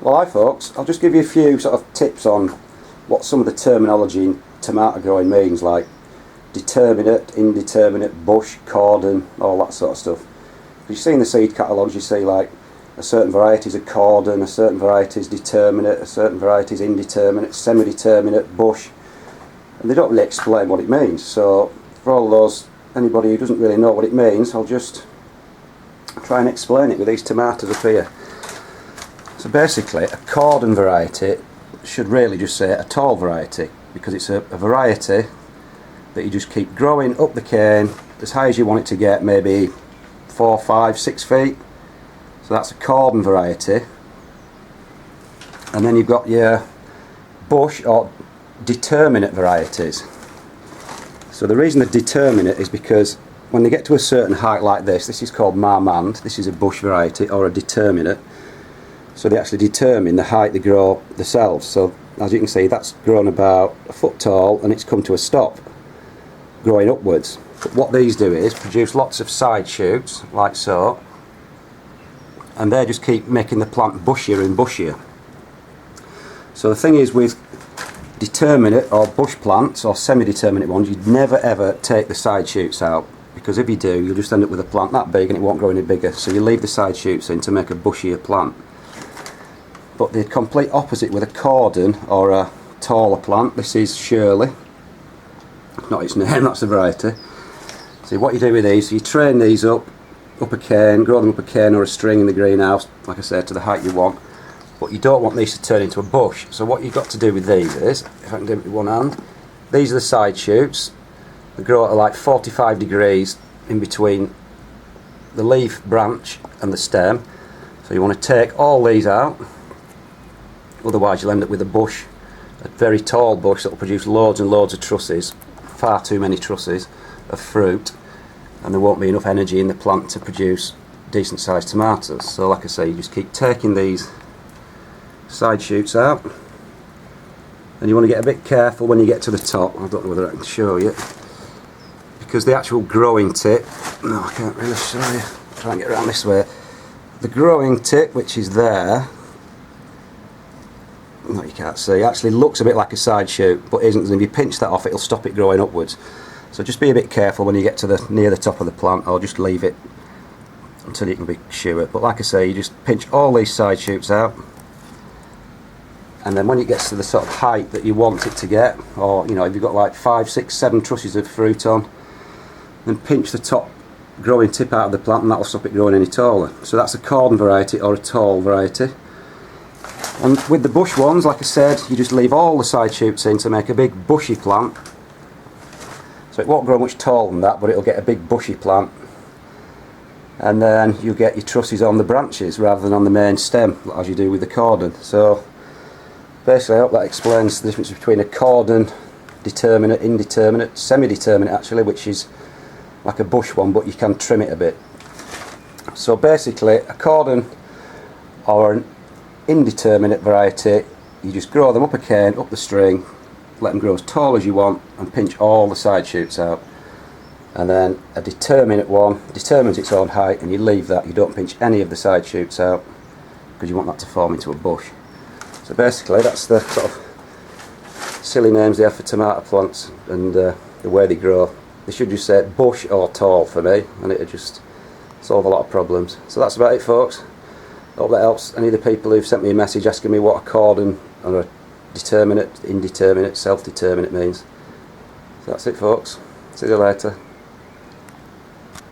Well, hi folks, I'll just give you a few sort of tips on what some of the terminology in tomato growing means, like determinate, indeterminate, bush, cordon, all that sort of stuff. You see in the seed catalogues, you see like a certain variety is a cordon, a certain variety is determinate, a certain variety is indeterminate, semi-determinate, bush, and they don't really explain what it means. So for all those, anybody who doesn't really know what it means, I'll just try and explain it with these tomatoes up here. So basically, a cordon variety should really just say a tall variety, because it's a variety that you just keep growing up the cane as high as you want it to get, maybe 4, 5, 6 feet. So that's a cordon variety. And then you've got your bush or determinate varieties. So the reason they're determinate is because when they get to a certain height like this is called marmande, this is a bush variety or a determinate. So they actually determine the height they grow themselves. So as you can see, that's grown about a foot tall and it's come to a stop, growing upwards. But what these do is produce lots of side shoots, like so, and they just keep making the plant bushier and bushier. So the thing is with determinate or bush plants or semi-determinate ones, you'd never ever take the side shoots out, because if you do, you'll just end up with a plant that big and it won't grow any bigger. So you leave the side shoots in to make a bushier plant. But the complete opposite with a cordon or a taller plant. This is Shirley, not its name, that's the variety. So what you do with these, you train these up a cane, grow them up a cane or a string in the greenhouse, like I said, to the height you want. But you don't want these to turn into a bush. So what you've got to do with these is, if I can do it with one hand, these are the side shoots. They grow at like 45 degrees in between the leaf branch and the stem. So you want to take all these out. Otherwise you'll end up with a bush, a very tall bush that will produce loads and loads of trusses, far too many trusses of fruit, and there won't be enough energy in the plant to produce decent sized tomatoes. So like I say, you just keep taking these side shoots out, and you want to get a bit careful when you get to the top. I don't know whether I can show you, because the actual growing tip, no I can't really show you, I'll try and get around this way. The growing tip, which is there, no, you can't see, actually looks a bit like a side shoot, but isn't. And if you pinch that off, it'll stop it growing upwards. So just be a bit careful when you get to near the top of the plant, or just leave it until you can be sure. But like I say, you just pinch all these side shoots out, and then when it gets to the sort of height that you want it to get, or if you've got like 5, 6, 7 trusses of fruit on, then pinch the top growing tip out of the plant, and that will stop it growing any taller. So that's a cordon variety or a tall variety. And with the bush ones, like I said, you just leave all the side shoots in to make a big bushy plant. So it won't grow much taller than that, but it'll get a big bushy plant. And then you get your trusses on the branches rather than on the main stem, as you do with the cordon. So basically I hope that explains the difference between a cordon, determinate, indeterminate, semi-determinate actually, which is like a bush one, but you can trim it a bit. So basically a cordon or an indeterminate variety, you just grow them up a cane, up the string, let them grow as tall as you want, and pinch all the side shoots out. And then a determinate one determines its own height, and you leave that, you don't pinch any of the side shoots out, because you want that to form into a bush. So basically that's the sort of silly names they have for tomato plants and the way they grow. They should just say bush or tall for me, and it'll just solve a lot of problems. So that's about it folks. Hope that helps any of the people who've sent me a message asking me what a cordon or a determinate, indeterminate, self-determinate means. So that's it folks. See you later.